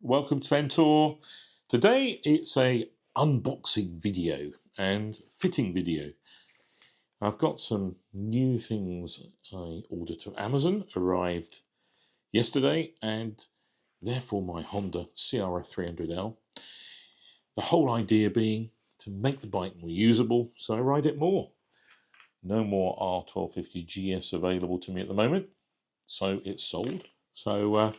welcome to Ventor. Today it's a unboxing video and fitting video. I've got some new things I ordered to Amazon, arrived yesterday, and therefore my Honda CRF300L. The whole idea being to make the bike more usable so I ride it more. No more R1250 GS available to me at the moment, so it's sold. So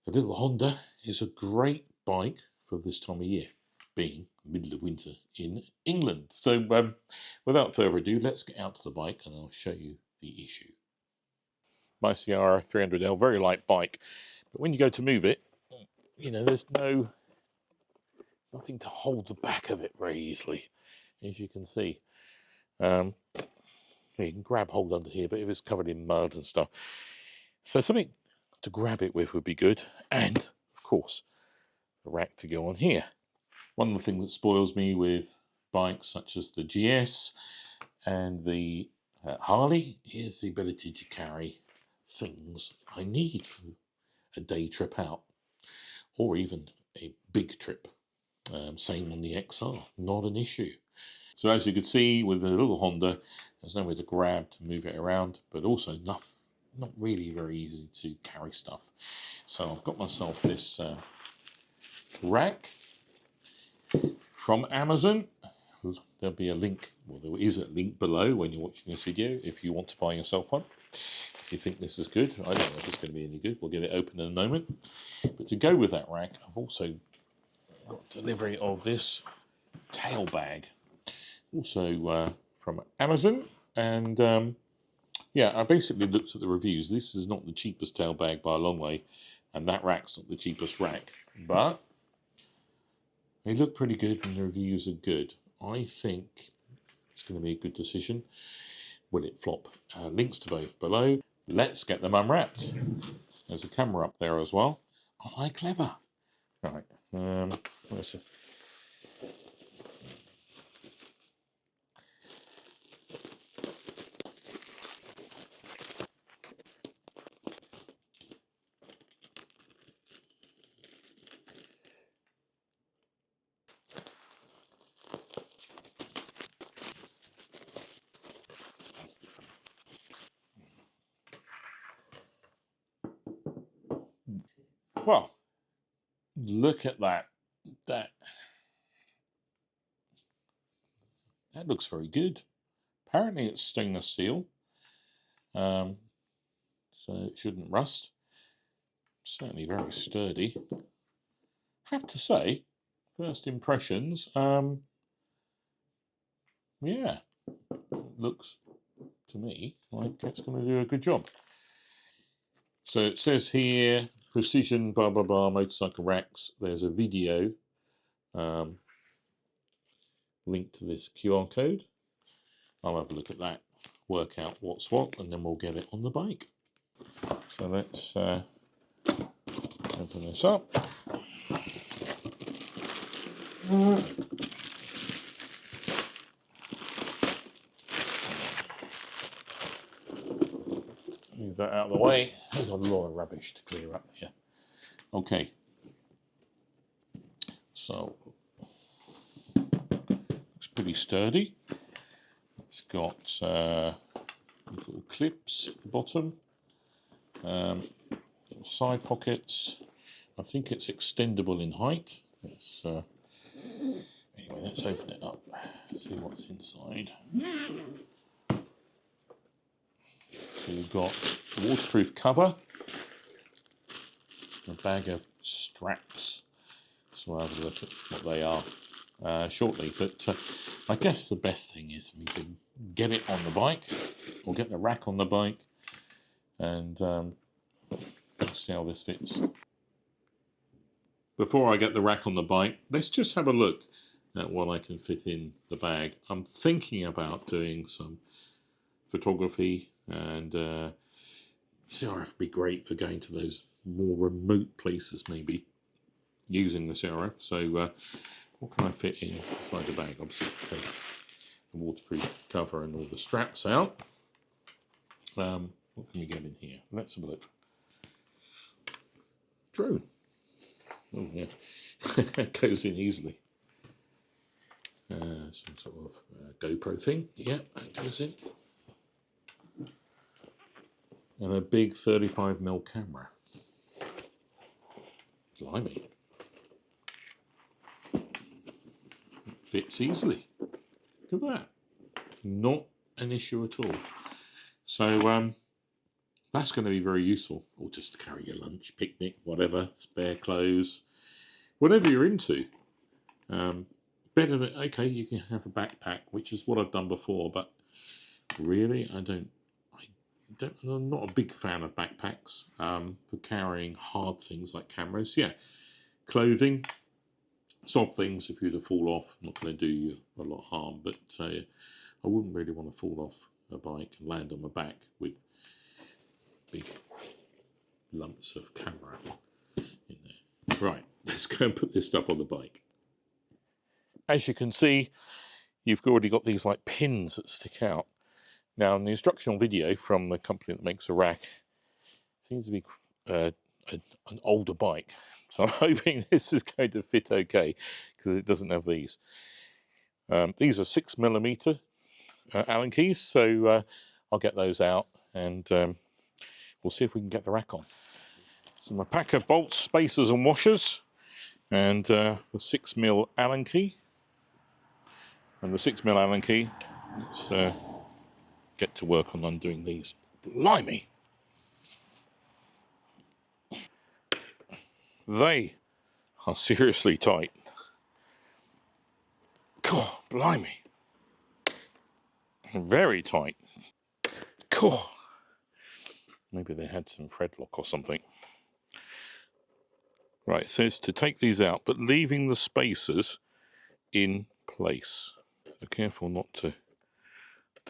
the little Honda is a great bike for this time of year, being middle of winter in England. So without further ado, let's get out to the bike and I'll show you the issue. My CRF300L, very light bike, but when you go to move it, you know, there's nothing to hold the back of it very easily, as you can see. You can grab hold under here, but if it's covered in mud and stuff, so something to grab it with would be good, and of course the rack to go on here. One of the things that spoils me with bikes such as the GS and the Harley is the ability to carry things I need for a day trip out, or even a big trip. Same on the XR, not an issue. So as you can see with the little Honda, there's nowhere to grab to move it around, but also not really very easy to carry stuff. So I've got myself this rack from Amazon. There'll be a link, well, there is a link below when you're watching this video if you want to buy yourself one. If you think this is good, I don't know if it's going to be any good. We'll get it open in a moment. But to go with that rack, I've also got delivery of this tail bag, also from Amazon. And yeah, I basically looked at the reviews. This is not the cheapest tail bag by a long way, and that rack's not the cheapest rack, but they look pretty good and the reviews are good. I think it's going to be a good decision. Will it flop? Links to both below. Let's get them unwrapped. There's a camera up there as well. Aren't I clever? Right. Where's it? Well, look at that. That looks very good. Apparently it's stainless steel, so it shouldn't rust. Certainly very sturdy. Have to say, first impressions, yeah, looks to me like it's going to do a good job. So it says here, precision blah blah blah motorcycle racks. There's a video linked to this QR code. I'll have a look at that, work out what's what, and then we'll get it on the bike. So let's open this up. Move that out of the way. There's a lot of rubbish to clear up here. Okay. So, it's pretty sturdy. It's got these little clips at the bottom. Side pockets. I think it's extendable in height. It's, anyway, let's open it up. See what's inside. So you've got a waterproof cover, a bag of straps. So I'll have a look at what they are shortly. But I guess the best thing is for me to get it on the bike, or get the rack on the bike, and see how this fits. Before I get the rack on the bike, let's just have a look at what I can fit in the bag. I'm thinking about doing some photography, and CRF would be great for going to those more remote places, maybe using the CRF. So what can I fit inside the bag? Obviously take the waterproof cover and all the straps out. What can we get in here? Let's have a look. Drone. Oh yeah, goes in easily. Some sort of GoPro thing. Yeah, that goes in. And a big 35mm camera. Blimey. Fits easily. Look at that. Not an issue at all. So that's going to be very useful. Or just to carry your lunch, picnic, whatever, spare clothes, whatever you're into. Better than, okay, you can have a backpack, which is what I've done before, but really, I'm not a big fan of backpacks for carrying hard things like cameras. Yeah, clothing, soft things if you were to fall off, not going to do you a lot of harm, but I wouldn't really want to fall off a bike and land on my back with big lumps of camera in there. Right, let's go and put this stuff on the bike. As you can see, you've already got these like pins that stick out. Now, in the instructional video from the company that makes the rack, seems to be an older bike. So I'm hoping this is going to fit okay, because it doesn't have these. These are 6mm Allen keys, so I'll get those out and we'll see if we can get the rack on. So my pack of bolts, spacers and washers, and the 6mm Allen key. And the 6mm Allen key, let's get to work on undoing these. Blimey! They are seriously tight. God, blimey. Very tight. God. Maybe they had some thread lock or something. Right, it says to take these out, but leaving the spacers in place. So careful not to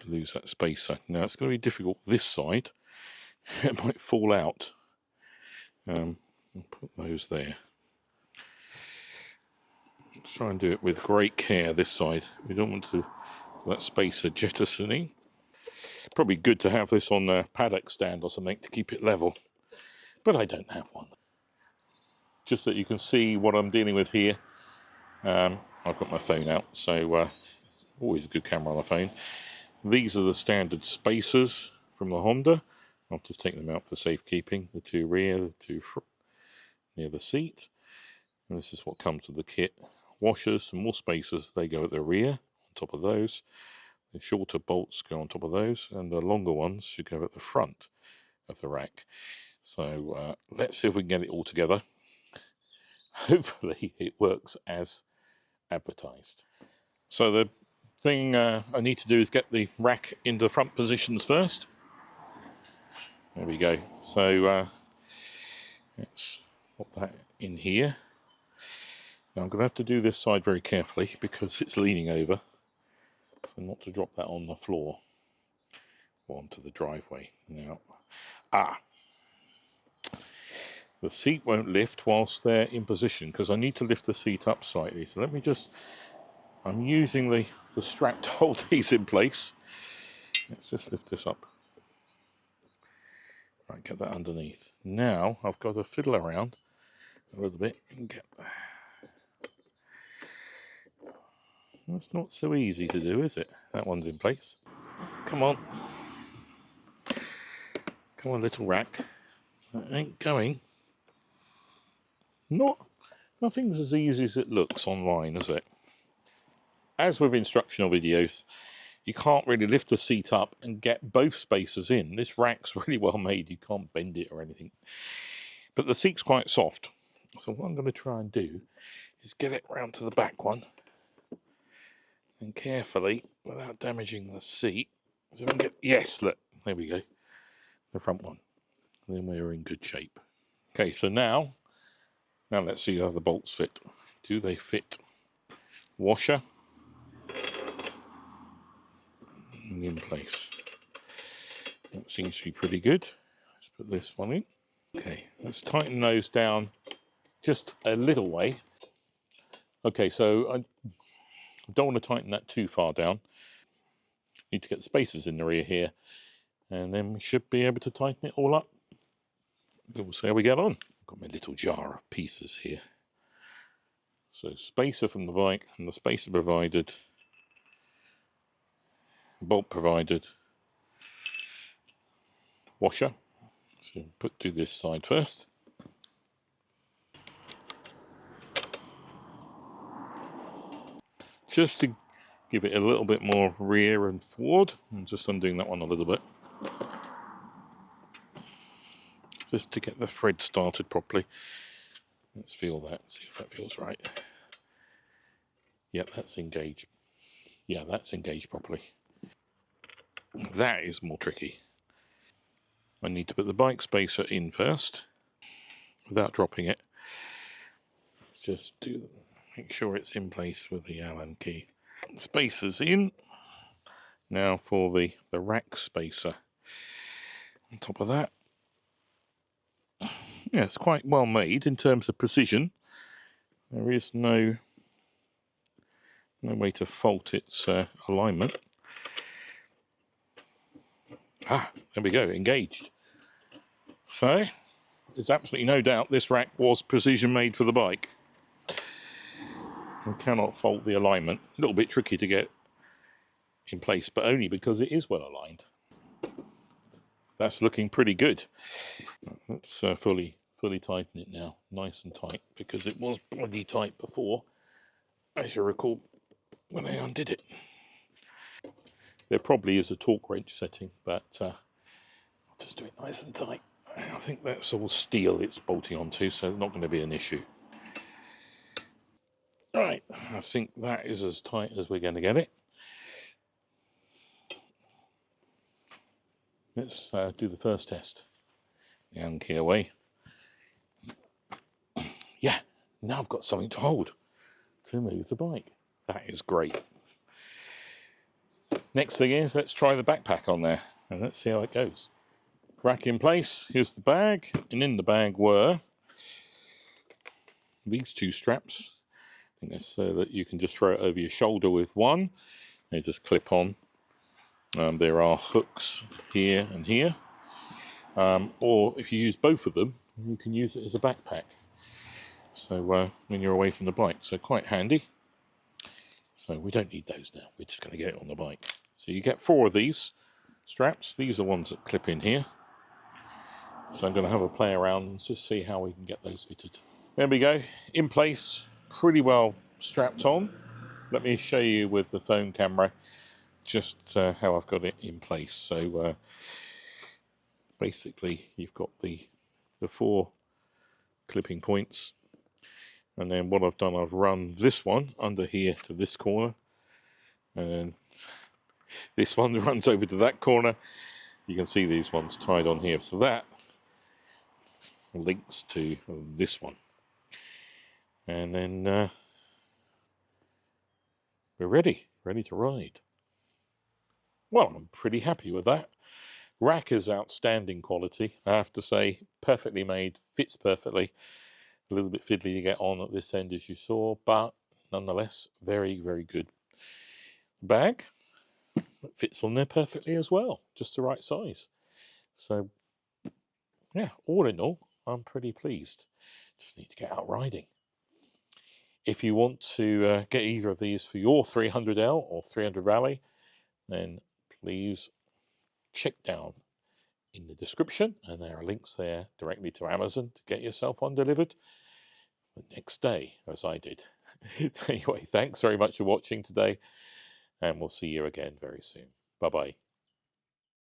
lose that spacer. Now, it's going to be difficult this side. It might fall out. I'll put those there. Let's try and do it with great care this side. We don't want to that spacer jettisoning. Probably good to have this on a paddock stand or something to keep it level, but I don't have one. Just so you can see what I'm dealing with here, I've got my phone out, so always a good camera on the phone. These are the standard spacers from the Honda. I'll just take them out for safekeeping. The two rear, the two near the seat. And this is what comes with the kit. Washers, some more spacers, they go at the rear, on top of those. The shorter bolts go on top of those, and the longer ones should go at the front of the rack. So let's see if we can get it all together. Hopefully it works as advertised. So the thing I need to do is get the rack into the front positions first. There we go. So let's put that in here. Now I'm going to have to do this side very carefully because it's leaning over, so not to drop that on the floor or onto the driveway. Now, the seat won't lift whilst they're in position because I need to lift the seat up slightly. So let me just, I'm using the strap to hold these in place. Let's just lift this up. Right, get that underneath. Now I've got to fiddle around a little bit and get there. That's not so easy to do, is it? That one's in place. Come on. Come on, little rack. That ain't going. Nothing's as easy as it looks online, is it? As with instructional videos, you can't really lift the seat up and get both spacers in. This rack's really well made. You can't bend it or anything. But the seat's quite soft. So what I'm going to try and do is get it round to the back one. And carefully, without damaging the seat. So we can get, yes, look, there we go. The front one. And then we're in good shape. Okay, so now let's see how the bolts fit. Do they fit? Washer. In place. That seems to be pretty good. Let's put this one in. Okay, let's tighten those down just a little way. Okay, so I don't want to tighten that too far down. Need to get the spacers in the rear here, and then we should be able to tighten it all up. We'll see how we get on. I've got my little jar of pieces here. So spacer from the bike and the spacer provided, bolt provided, washer. So do this side first. Just to give it a little bit more rear and forward. I'm just undoing that one a little bit. Just to get the thread started properly. Let's feel that, see if that feels right. Yeah, that's engaged. Yeah, that's engaged properly. That is more tricky. I need to put the bike spacer in first without dropping it. Just make sure it's in place with the Allen key. Spacer's in. Now for the rack spacer. On top of that, yeah, it's quite well made in terms of precision. There is no way to fault its alignment. Ah, there we go, engaged. So, there's absolutely no doubt this rack was precision made for the bike. You cannot fault the alignment. A little bit tricky to get in place, but only because it is well aligned. That's looking pretty good. Let's fully tighten it now, nice and tight, because it was bloody tight before, as you recall, when I undid it. There probably is a torque wrench setting, but I'll just do it nice and tight. I think that's all steel it's bolting onto, so not going to be an issue. Right, I think that is as tight as we're going to get it. Let's do the first test. The Allen key away. Yeah, now I've got something to hold to move the bike. That is great. Next thing is, let's try the backpack on there and let's see how it goes. Rack in place, here's the bag, and in the bag were these two straps. I think that's so that you can just throw it over your shoulder with one. They just clip on. There are hooks here and here. Or if you use both of them, you can use it as a backpack. So when you're away from the bike, so quite handy. So we don't need those now. We're just going to get it on the bike. So you get 4 of these straps. These are ones that clip in here. So I'm going to have a play around and just see how we can get those fitted. There we go, in place, pretty well strapped on. Let me show you with the phone camera just how I've got it in place. So basically you've got the 4 clipping points, and then what I've done, I've run this one under here to this corner, and then this one runs over to that corner. You can see these ones tied on here, so that links to this one, and then we're ready to ride. Well, I'm pretty happy with that. Rack is outstanding quality, I have to say, perfectly made, fits perfectly. A little bit fiddly to get on at this end, as you saw, but nonetheless, very, very good. Bag fits on there perfectly as well, just the right size. So, yeah, all in all, I'm pretty pleased. Just need to get out riding. If you want to get either of these for your 300L or 300 Rally, then please check down in the description, and there are links there directly to Amazon to get yourself one delivered the next day, as I did. Anyway, thanks very much for watching today, and we'll see you again very soon. Bye bye.